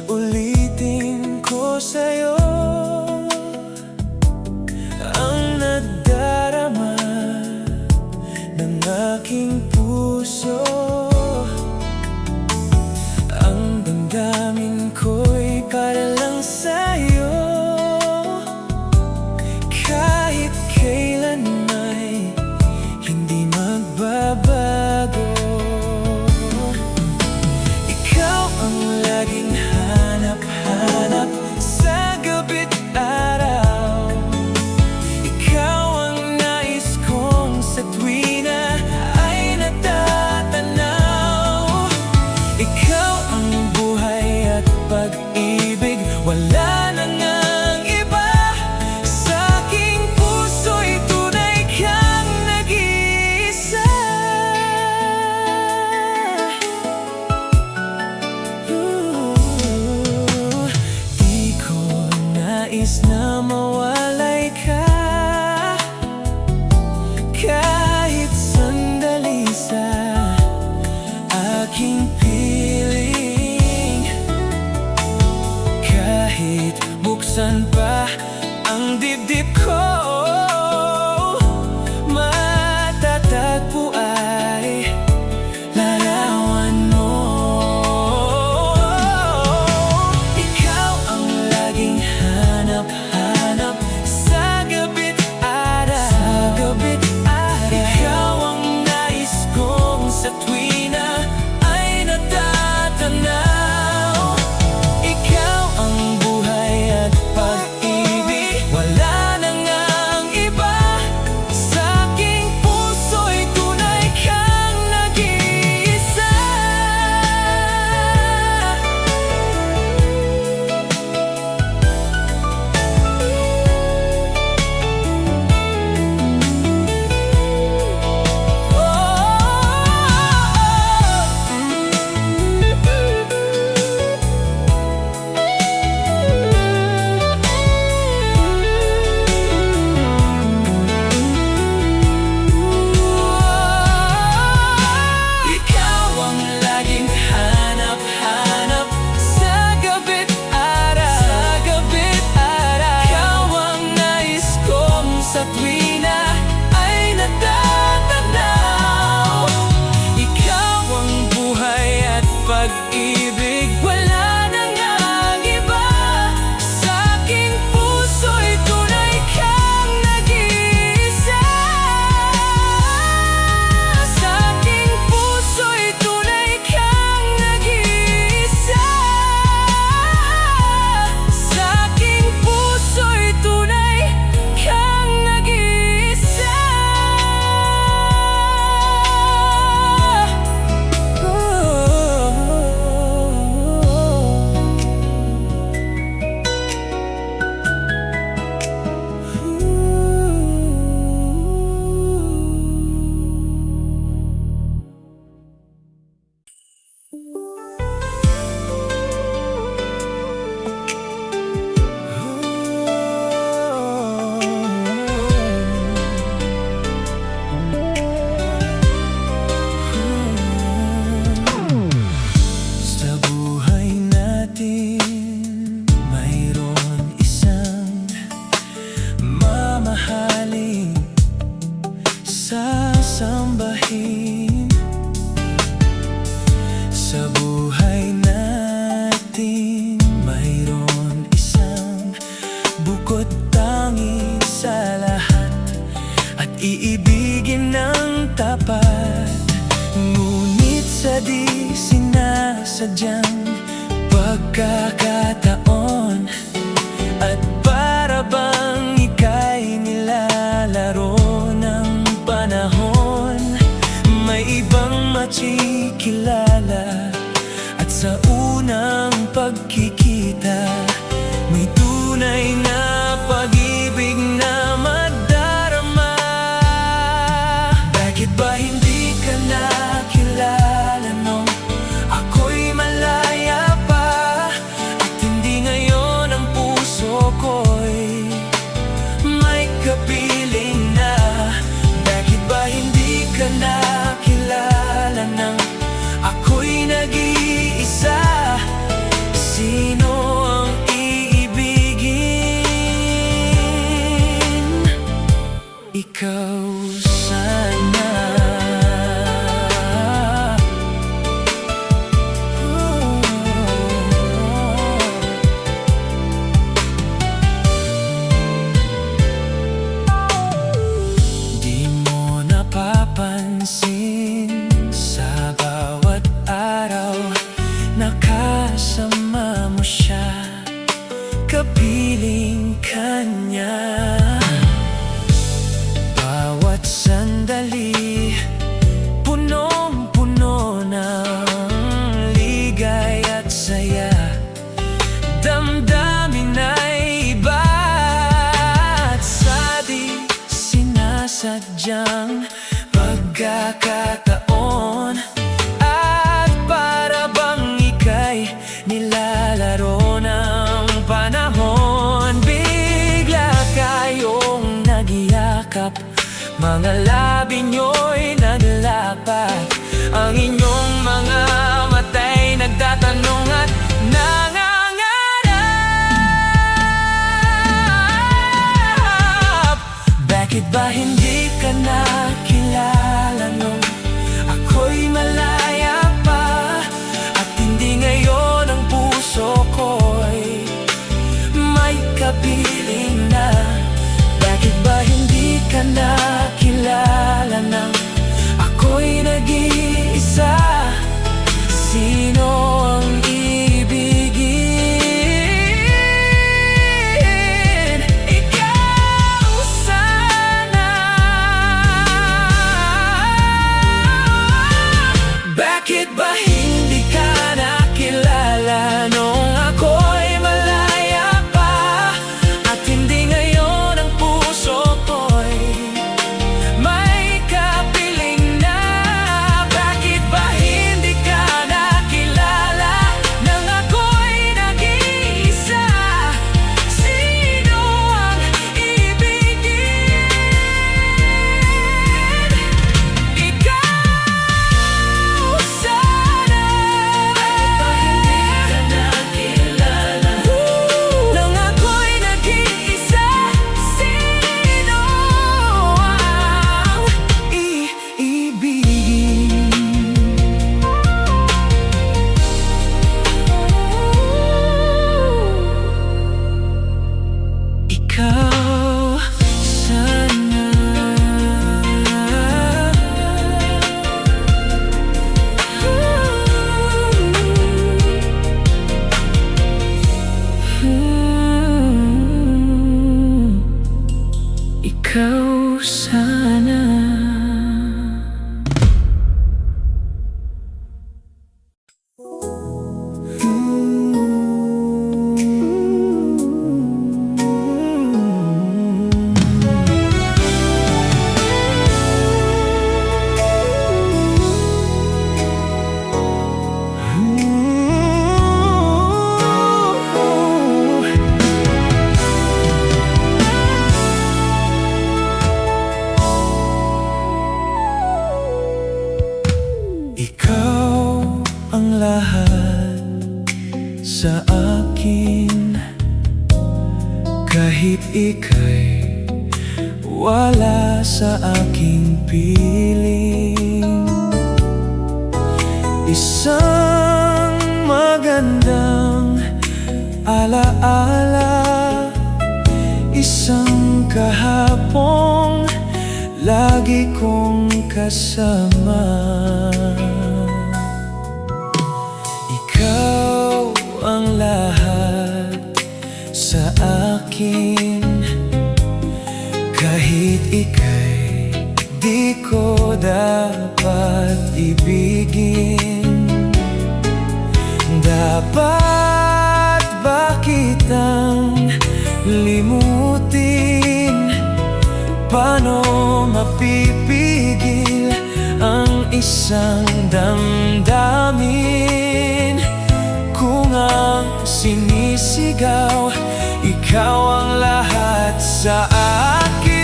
Ulit-ulitin ko sa'yo ang nadarama ng aking puso. Ang damdamin ko'y para lang sa'yo. Kahit kailan ay hindi magbabago. Ikaw ang laging hanap-hanap sa gabi't araw. Ikaw ang nais kong sa tuwina ay natatanaw. Ikaw ang buhay at pag-ibig, wala na ngang iba. Sa aking puso'y tunay kang nag-iisa. Di ko nais na mawalay ka kahit sandali sa aking piling. Kahit buksan pa ang dibdib ko, matatagpo ay larawan mo. Ikaw ang laging hanap-hanap sa gabi't araw. Ikaw ang nais kong sa tuwina ay natatanaw. Ikaw ang buhay at pag-ibig, wala na ngang iba. Sa aking puso'y tunay kang nag-iisa. Ikaw ang laging hanap-hanap sa gabi't araw. Ikaw ang nais kong sa tuwina ay natatanaw. Ikaw ang buhay at pag-ibig, wala na ngang iba. Sa aking puso'y tunay kang nag-iisa. Sa aking puso'y tunay kang nag-iisa. Sa aking puso'y tunay kang nag-iisa. Sa buhay natin, mayroon isang mamahaling sasambahin. Sa buhay natin, mayroon isang bukod tangi sa lahat at iibigin ng tapat. Ngunit sa di sinasadyang pagkakataon at para bang ika'y nilalaro ng panahon, may ibang makikilala at sa unang pagkikita may tunay na pag-ibig na madarama. Bakit ba hindi ka nakilala nung ako'y nakasama mo siya, kapiling ka niya. Bawat sandali punong-puno ng ligay at saya, damdamin ay iba at sa di sinasadyang pagkakataon, at para bang ika'y nilalaro ng panahon. Bigla kayong nagiyakap, mga labi nyo'y naglapat, ang inyong mga mata'y nagtatanong at nangangarap. Bakit ba hindi ka nakilala nung ako'y malaya pa, at hindi ngayon ang puso ko'y may kapiling na? Bakit ba hindi ka nakilala nang ako'y nag-iisa? Sino ang ibigin? Ikaw sana. Bakit ba hindi ka nakilala nung ako'y malaya pa, at hindi ngayon ang puso ko'y may kapiling na? Bakit ba hindi ka nakilala nang ako'y nag-iisa? Sino ang ibigin? Ikaw sana. Bakit ba hindi ka nakilala nang ako'y nag-iisa? Sino ang iibigin? Ikaw sana. Ikaw sana. Ikaw ang lahat sa akin, kahit ika'y wala sa aking piling. Isang magandang alaala, isang kahapong lagi kong kasama. Ikaw ang lahat sa akin, kahit ika'y di ko dapat ibigin. Dapat ba kitang limutin? Paano mapipigil ang isang damdamin kung ang sinisigaw ikaw ang lahat sa akin?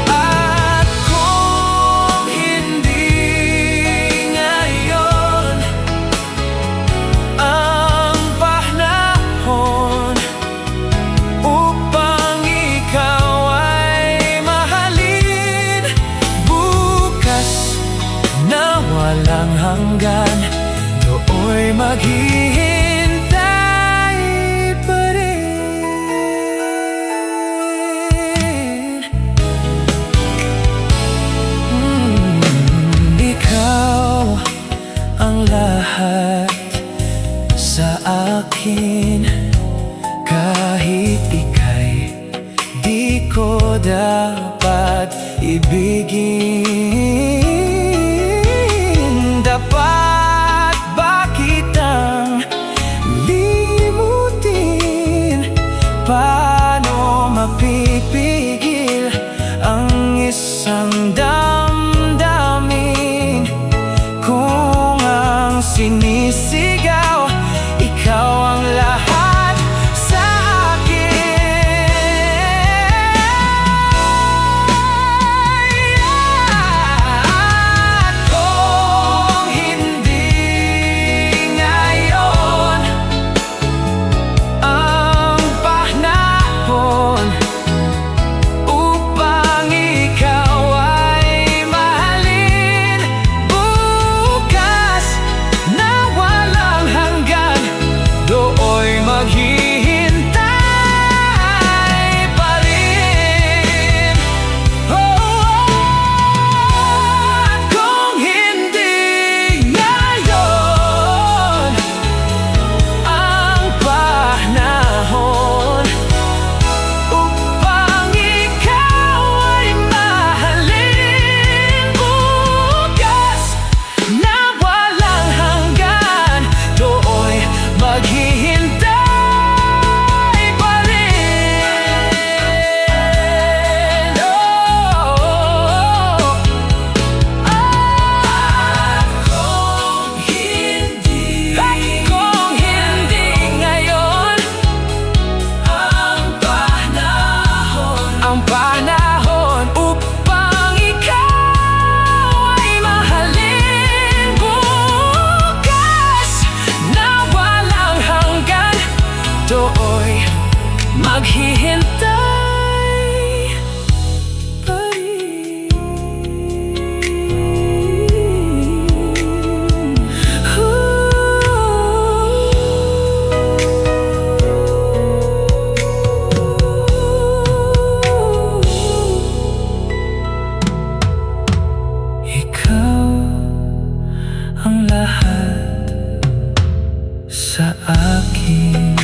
At kung hindi ngayon ang panahon upang ikaw ay mahalin, bukas na walang hanggan do'y maghihintay. akin kahit ika'y di ko dapat ibigin. Dapat ba kitang limutin? Paano mapipigil ang isang damdamin kung ang sinisigaw ikaw ang lahat sa akin? At kung hindi ngayon ang panahon upang ikaw ay mahalin, bukas na walang hanggan dooy maghihintay pa rin. At kung hindi ngayon ang panahon upang ikaw ay mahalin, bukas na walang hanggan dooy maghihintay pa rin. At kung hindi ngayon ang panahon upang ikaw ay mahalin, bukas na walang hanggan dooy maghihintay pa rin. Ikaw ang lahat sa akin.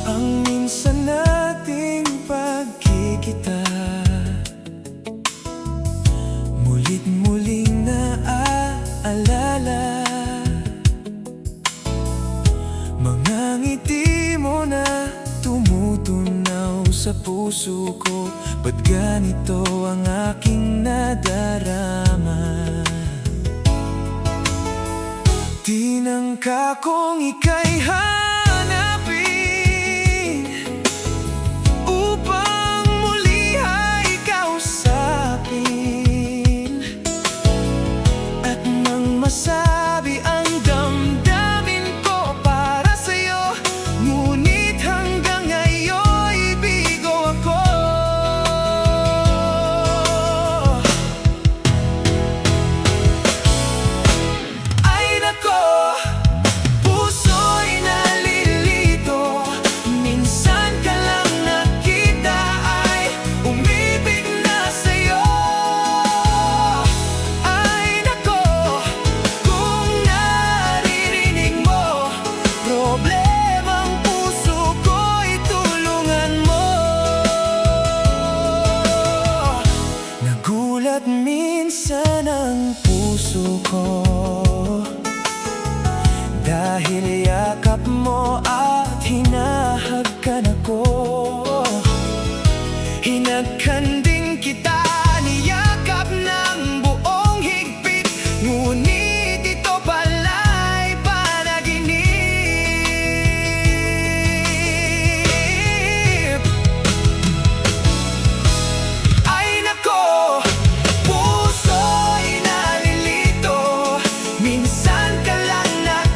Ang minsan nating pagkikita, mulit-muling naaalala. Mga ngiti mo na tumutunaw sa puso ko, ba't ganito ang aking nadarama? Tinangka kong ika'y hanapin upang muli ay kausapin, at nang masabi ang damdamin ko para sa'yo, ngunit hanggang ngayon'y bigo ako. Ay nako, puso'y nalilito, minsan ka lang nakita ay umibig na sa'yo. Ay nako, kung naririnig mo problemang puso ko'y tulungan mo. Nagulat minsan ang puso ko dahil yakap mo at hinahagkan ako. Hinagkan din kita, niyakap ng buong higpit, ngunit ito pala'y panaginip. Ay nako, puso'y nalilito, minsan ka lang nakita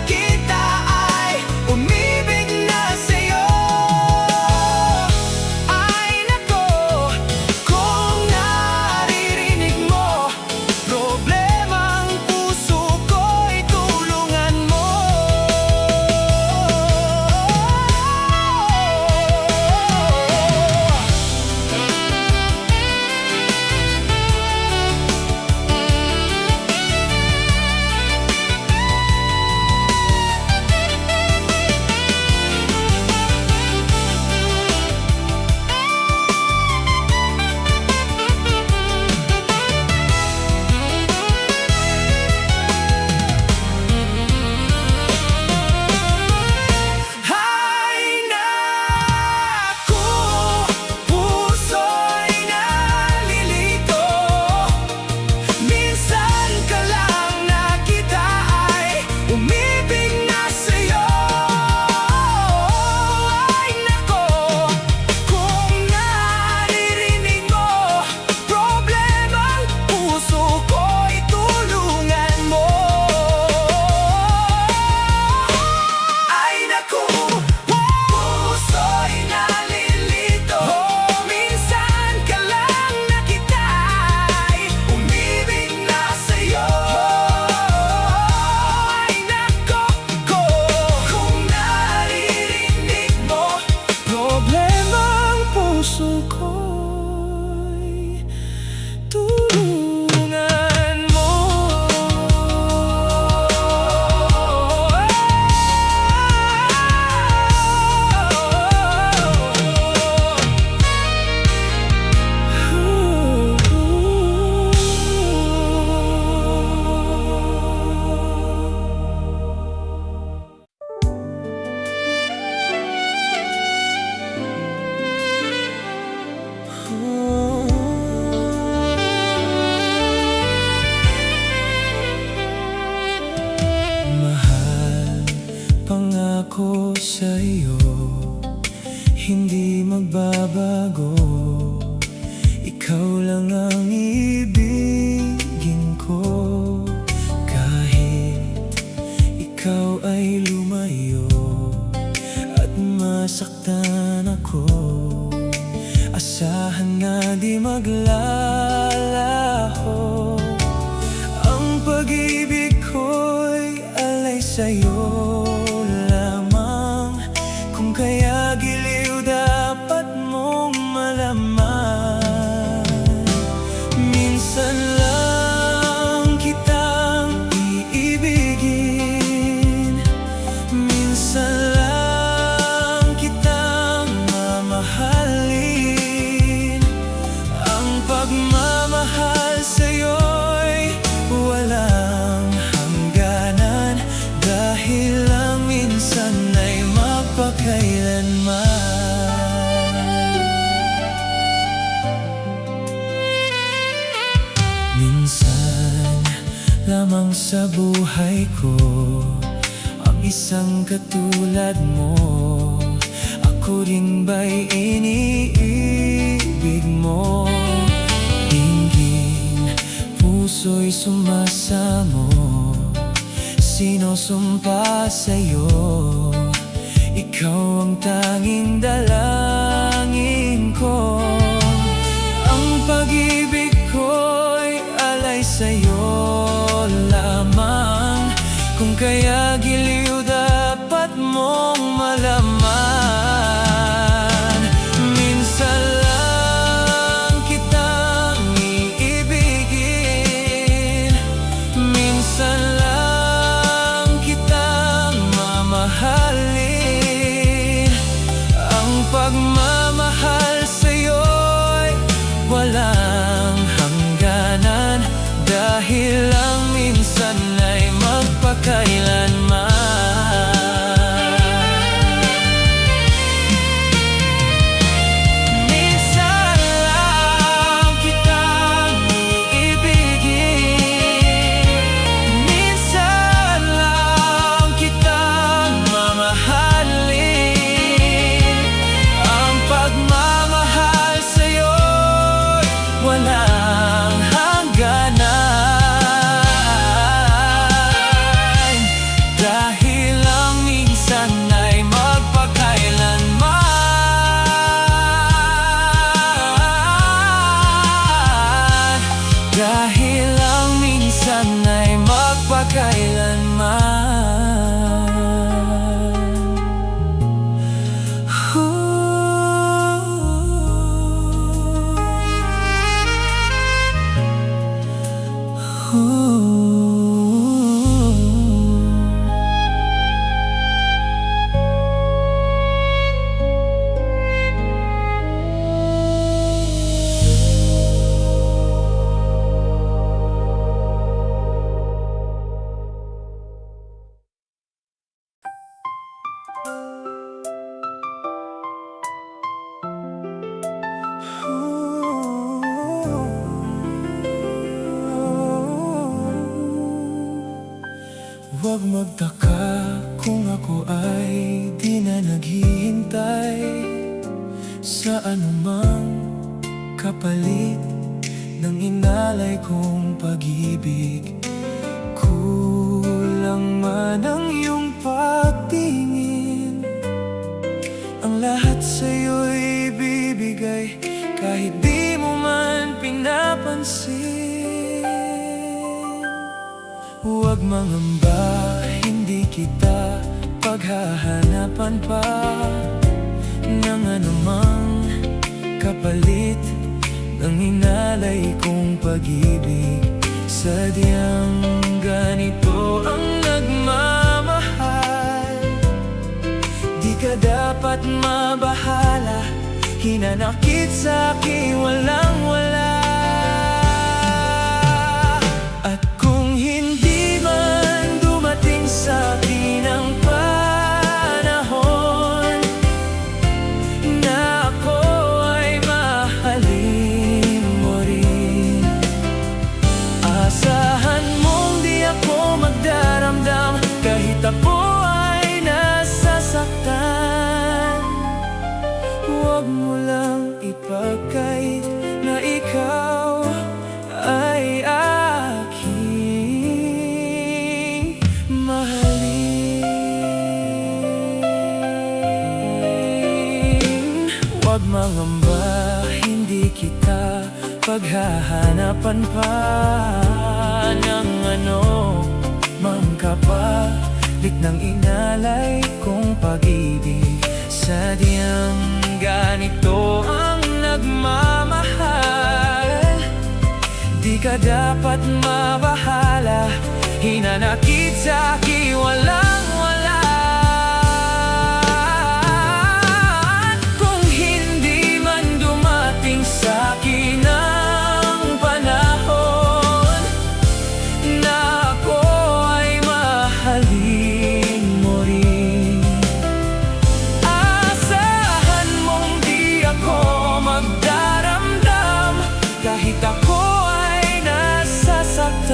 ikaw lang ang ibigin ko. Kahit ikaw ay lumayo at masaktan ako, asahan na di maglalaho. Ang pag-ibig ko'y alay sa'yo lamang, kung kaya giliw dapat mong malaman. Minsan lang kitang iibigin, minsan lang kitang mamahalin. Ang pagmamahal sa'yo'y walang hangganan, dahil lang minsan ay magpakailanman. Minsan lamang sa buhay ko ang isang katulad mo. Ako rin ba'y iniibig mo? Dinggin, puso'y sumasamo, sinusumpa sa'yo. Ikaw ang tanging dalangin ko. Ang pag-ibig ko'y alay sa'yo lamang, kung kaya giliw dapat mong malaman. Minsan lang kitang iibigin, minsan lang kitang mamahalin. Ang pagmamahal sa'yo'y walang hangganan, dahil lang minsan ay magpakailanman. Minsan lang kitang iibigin, minsan lang kitang mamahalin. Ang pagmamahal sa'yo'y walang hangganan, dahil lang minsan ay magpakailanman. Dahil lang minsan ay Huwag magtaka kung ako ay di na naghihintay sa anumang kapalit ng inalay kong pag-ibig. Kulang man ang iyong pagtingin, ang lahat sa'yo'y ibibigay kahit di mo man pinapansin. Huwag mangamba, hindi kita paghahanapan pa ng anumang kapalit ng inalay kong pag-ibig. Sadyang ganito ang nagmamahal, di ka dapat mabahala, hinanakit sa'kin walang-wala. At kung hindi man dumating sa'kin ang panahon na ako ay mahalin mo rin, asahan mong di ako magdaramdam kahit ako ay nasasaktan. Huwag mo lang ipagkait na ikaw paghahanapan pa ng mangkapalit ng inalay kong pag-ibig. Sadyang ganito ang nagmamahal, di ka dapat mabahala, hinanakit sa'ki walang-wala. Kung hindi man dumating sa'kin ang panahon na ako ay mahalin mo rin, asahan mong di ako magdaramdam kahit ako ay nasasaktan.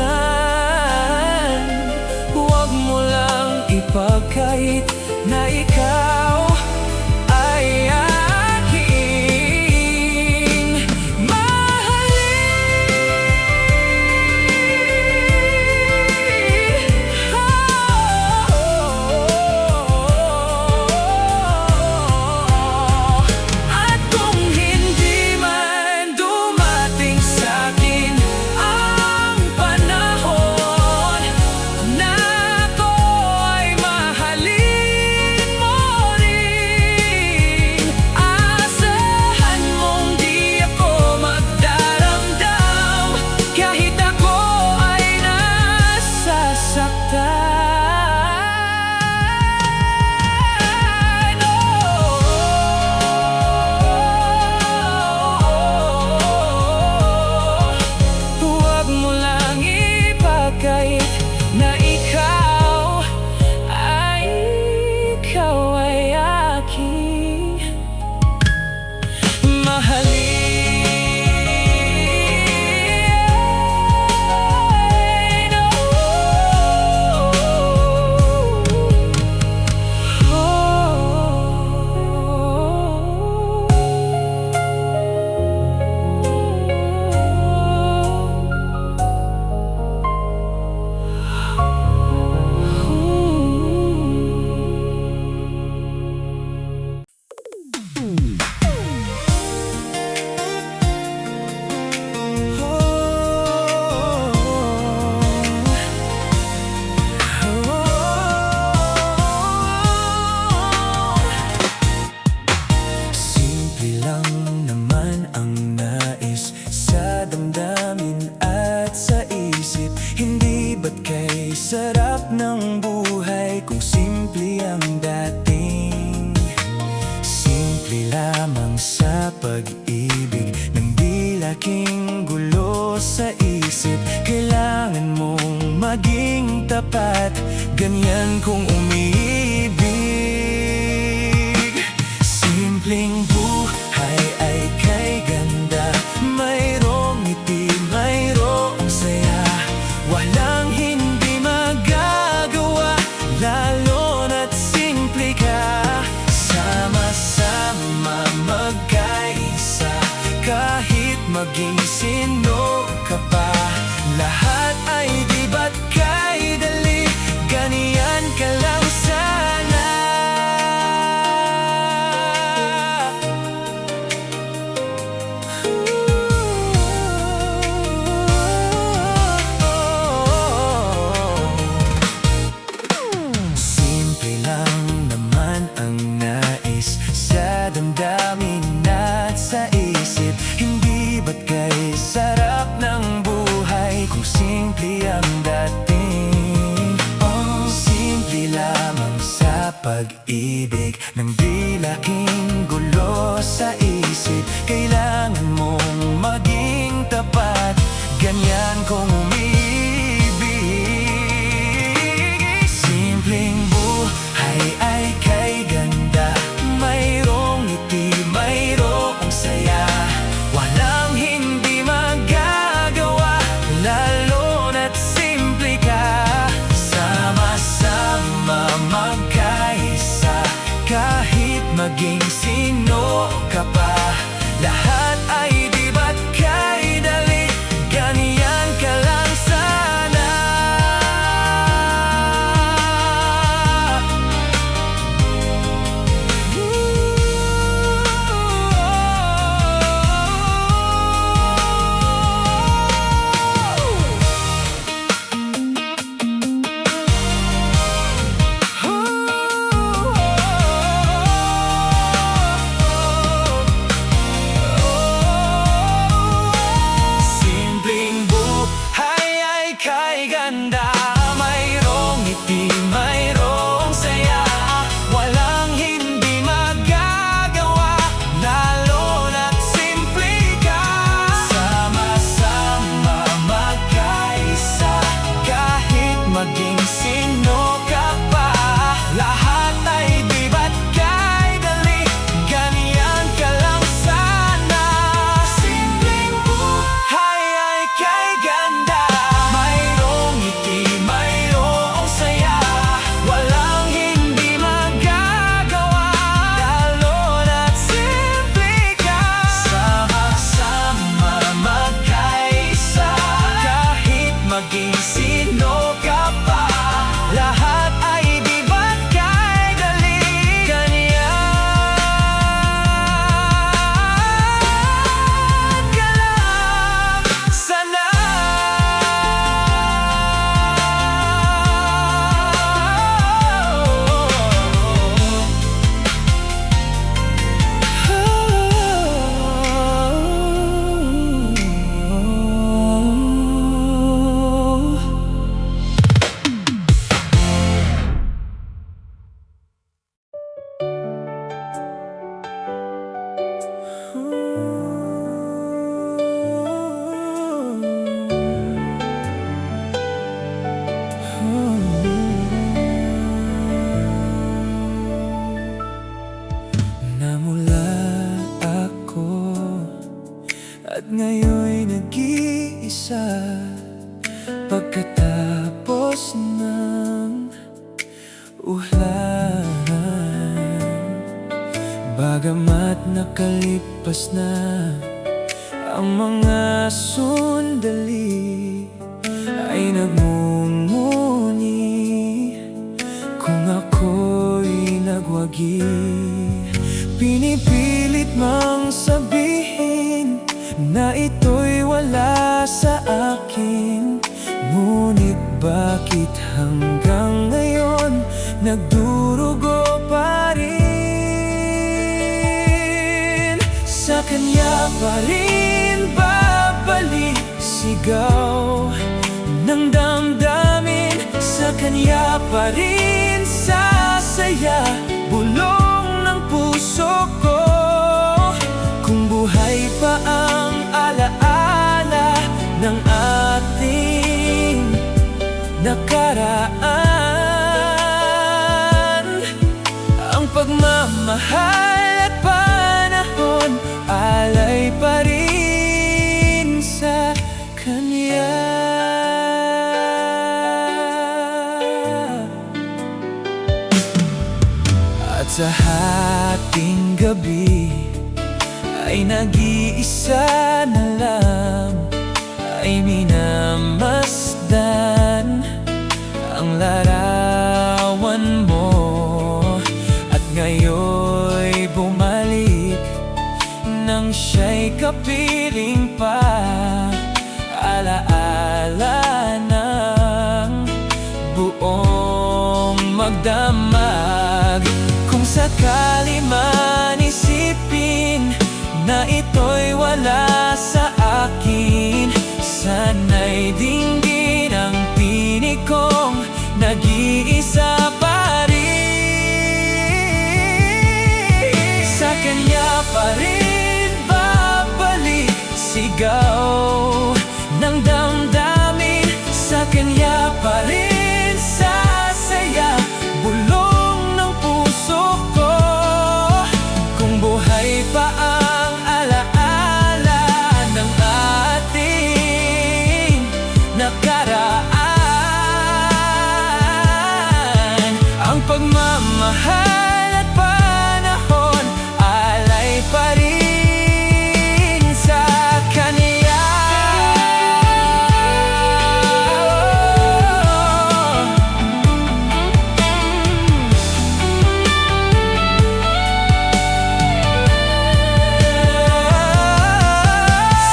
Huwag mo lang ipagkait na ikaw ay aking mahalin. At kung hindi man dumating sa'kin ang panahon na ako ay mahalin mo rin, asahan mong di ako magdaramdam kahit ako ay nasasaktan. Huwag mo lang ipagkait na ikaw ay aking simple lang naman ang nais sa damdamin at sa isip. Hindi ba't kay sarap ng buhay kung simple ang dating? Simple lamang sa pag-ibig nang di laking gulo sa isip. Kailangan mong maging tapat, ganyan kung umiibig. Simpleng buhay ay kay ganda, mayroong ngiti, mayroong saya. Walang hindi magagawa, lalo na't simple ka. Sama-sama magkaisa, kahit maging sino ka pa. Lahat ay di ba't kay dali, ganyan ka lang sana. Simple lang naman ang nais sa damdamin at sa isip. Hindi ba't kay sarap ng buhay kung simple ang dating? Simple lamang sa pag-ibig nang di laking gulo sa isip. Kailangan mong maging tapat, ganyan kung umiibig. Simpleng buhay ay kay ganda, mayroong ngiti, mayroong saya. Walang hindi magagawa, lalo na't simple ka. Sama-sama magkaisa, kahit maging ako'y nag-iisa pagkatapos ng ulan. Bagamat nakalipas na ang mga sundali, ay nagmumuni kung ako'y nagwagi. Pinipilit mang sabihin na ito'y wala sa akin, ngunit bakit hanggang ngayon nagdurugo pa rin? Sa kanya pa rin babalik, sigaw ng damdamin. Sa kanya pa rin sasaya, bulong ng puso ko. Kung buhay pa ang alaala ng ating nakaraan, ang pagmamahal at panahon alay pa rin sa kanya. At sa hating gabi ay nag-iisa na lang, ay minamasdan ang larawan mo. At ngayon'y bumalik nang siya'y kapiling pa, alaala ng buong magdamag. Kung sakali man isipin na ito'y wala sa akin, sana'y dinggin ang tinig kong nag-iisa pa rin. Sa kanya pa rin babalik, sigaw ng damdamin. Sa kanya pa rin sasaya, bulong ng puso ko. Kung buhay pa ang alaala ng ating nakaraan, ang pagmamahal at panahon alay pa rin sa kanya.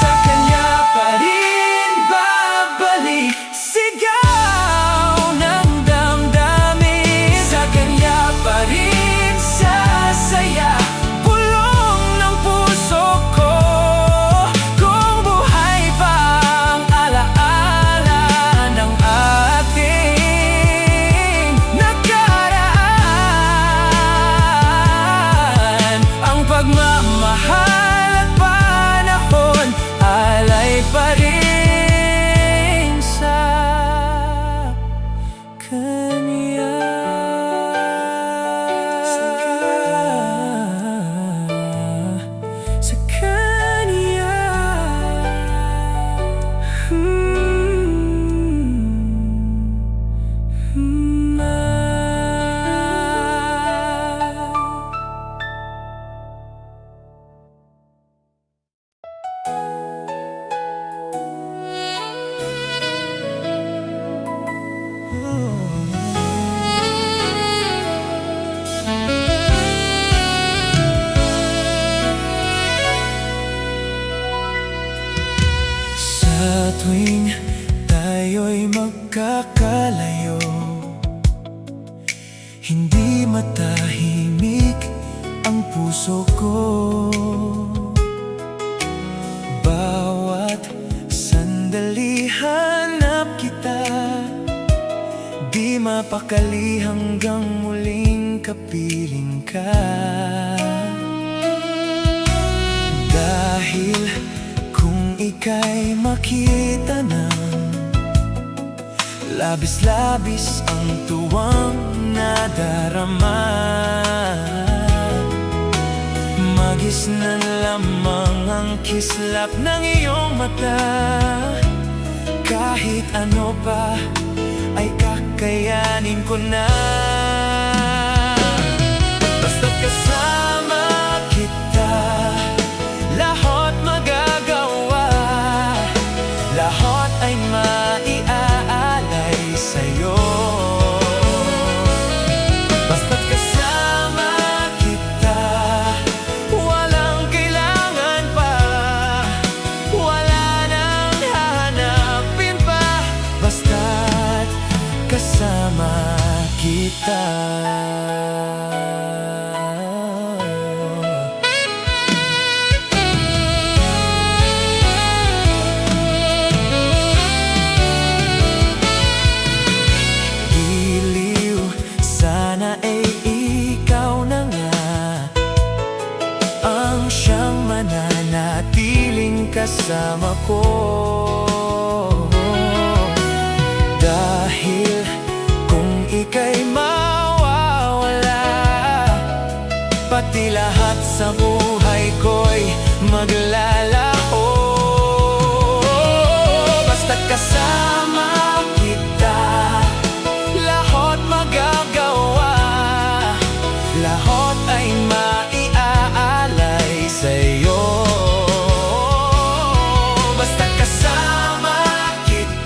Sa kanya pa rin babalik, sigaw ng damdamin. Sa kanya pa rin sasaya, bulong ng puso ko. Kung buhay pa ang alaala ng ating nakaraan, ang pagmamahal at panahon alay pa rin sa kanya. Sa kanya. Sa tuwing tayo'y magkakalayo, hindi matahimik ang puso ko. Bawat sandali hanap kita, di mapakali hanggang muling kapiling ka. Dahil kung ika'y makita ng labis-labis ang tuwang nadarama, Hagis na lamang ang kislap ng iyong mata. Kahit ano pa ay kakayanin ko na. Basta't kasama kita, lahat magagawa. Lahat ay maiaalay sa'yo. Basta't kasama kita, walang kailangan pa. Wala nang hahanapin pa. Basta't kasama kita. Mananatiling kasama ko. Dahil kung ika'y mawawala, pati lahat sa buhay ko'y maglalaho. Basta't kasama kita, lahat magagawa. Lahat ay maiaalay sa'yo. Basta't kasama kita.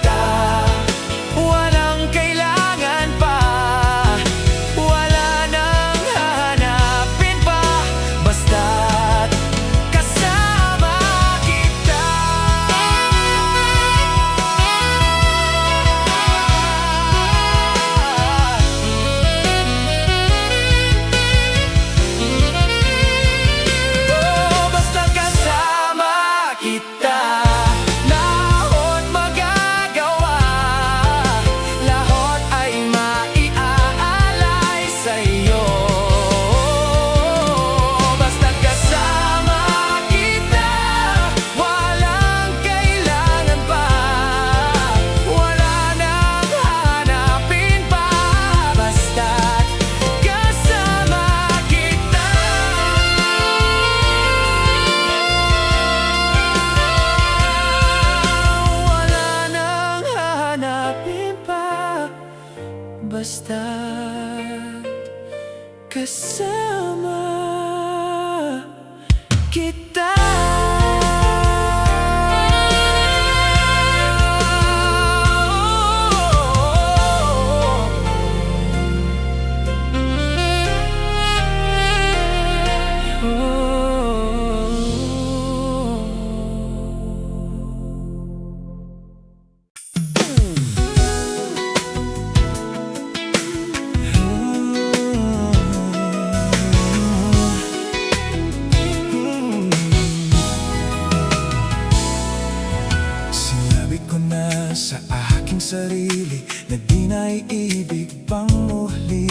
Sa aking sarili na di naiibig pang muli.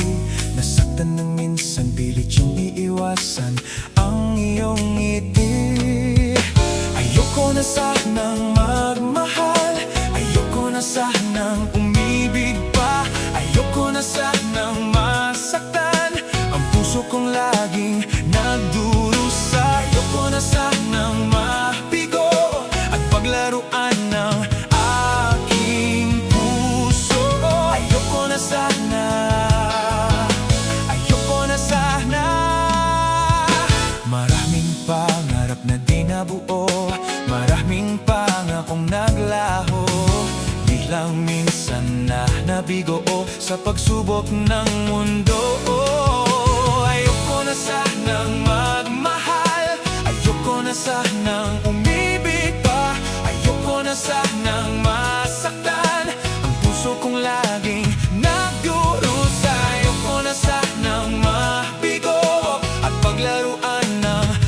Nasaktan ng minsan, pilit yung iiwasan ang iyong ngiti. Ayoko na sanang magmahal, ayoko na sanang umibig pa. Ayoko na sanang masaktan ang puso kong laging nagdurusa. Ayoko na sanang mabigo at paglaruan ng buo. Maraming pangakong naglaho, di lang minsan na nabigo sa pagsubok ng mundo. Ayoko na sanang magmahal, ayoko na sanang umibig pa. Ayoko na sanang masaktan ang puso kong laging nagdurusa. Ayoko na sanang mabigo at paglaruan ng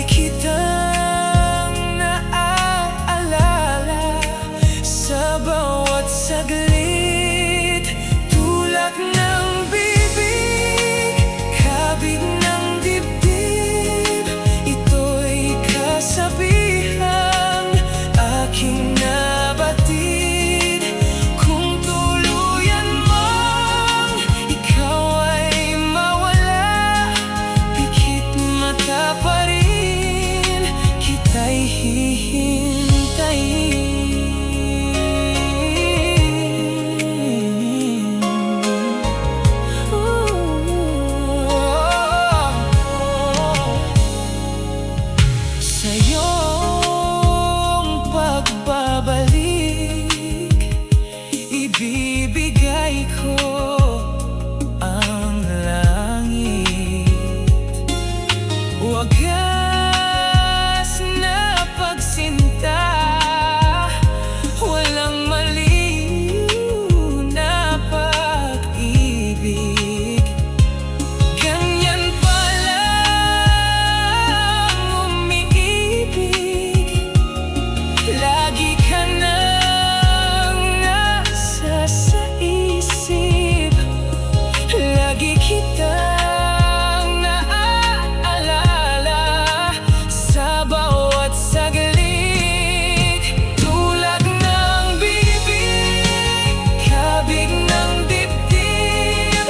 Lagi kitang naaalala sa bawat saglit. Tulak ng bibig, kabig ng dibdib, ito'y kasabihang aking nabatid. Kung tuluyan mong ikaw ay mawala, pikit mata pa rin kita'y hihintayin. Sa iyong pagbabalik, ibibigay ko ang langit. Wagas na pagsinta, walang maliw na pag-ibig. Ganyan pala umiibig, lagi ka nang nasa sa isip, lagi kitang naaalala sa bawat saglit. Tulad ng bibig, kabig ng dibdib,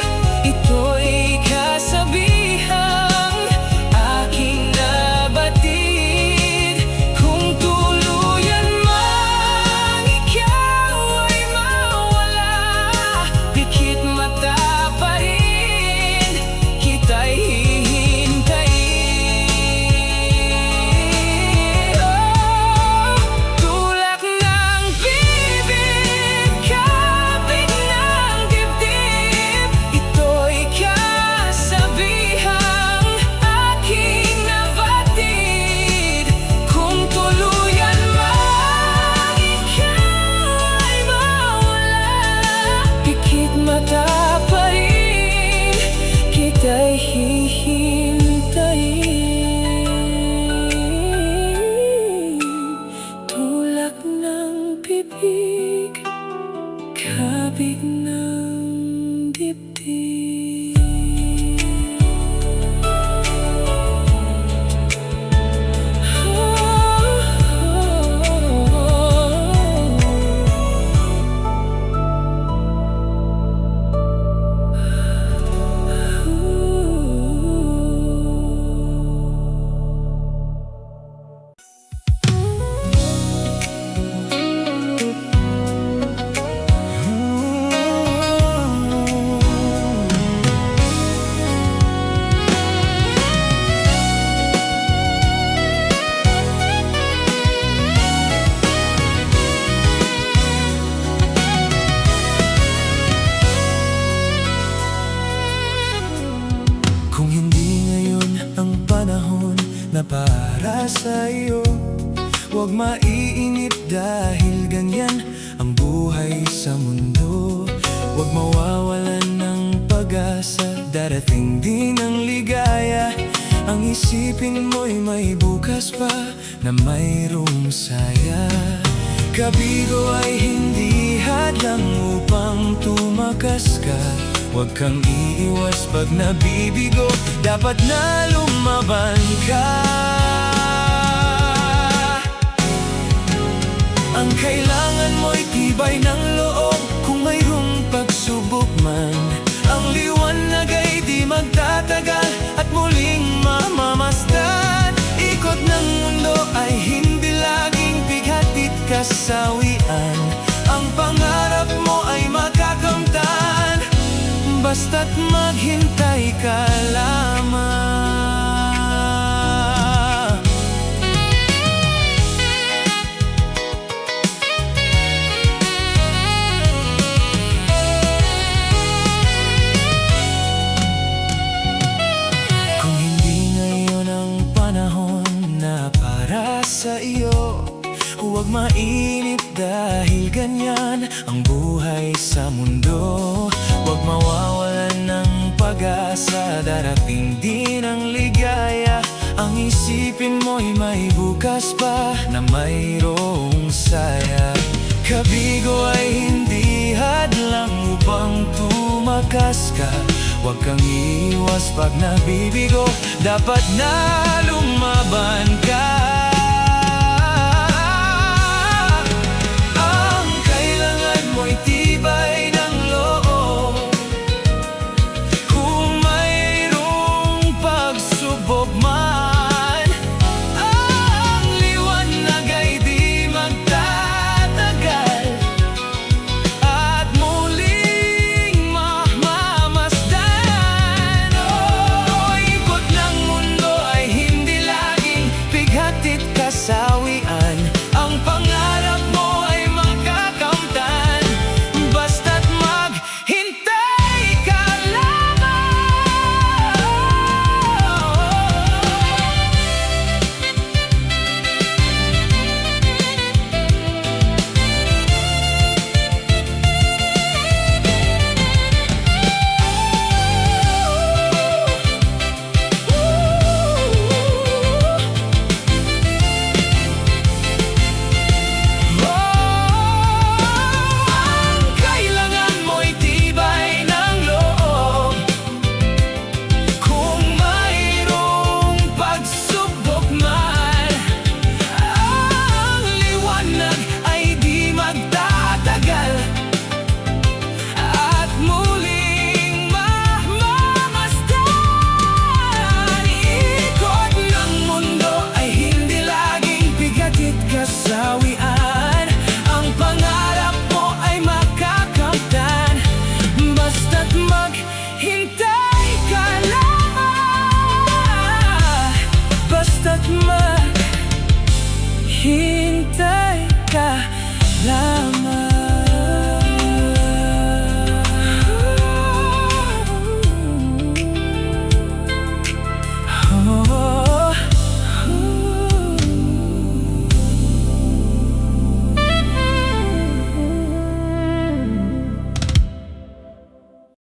ito'y kasabihang aking nabatid. Kung tuluyan mang ikaw ay mawala, pikit mata pa rin kita'y hihintayin. Tulak ng bibig, kabig ng dibdib, ito'y kasabihang aking nabatid. Kung tuluyan mang ikaw ay mawala, pikit mata pa rin kita'y hihintayin. Tulak ng bibig, kabig ng dibdib. Kung hindi ngayon ang panahon na para sa iyo, huwag maiinip dahil ganyan ang buhay sa mundo. Huwag mawawalan ng pag-asa, darating din ang ligaya. Ang isipin mo'y may bukas pa na mayroong saya. Kabigo ay hindi hadlang upang tumakas ka. Huwag kang iiwas pag nabibigo, dapat na lumaban ka. Ang kailangan mo'y tibay ng loob kung mayroong pagsubok man. Ang liwanag ay di magtatagal at muling mamamasdan. Ikot ng mundo ay hindi laging bighatid kasawian. Ang pangarap mo ay makakamtan, basta't maghintay ka lamang. Kung hindi ngayon ang panahon na para sa iyo, huwag mainip dahil ganyan ang buhay sa mundo. Huwag mawawalan ng pag-asa, darating din ang ligaya. Ang Isipin mo'y may bukas pa na mayroong saya. Kabigo ay hindi hadlang upang tumakas ka. Huwag kang iwas pag nabibigo, dapat na lumaban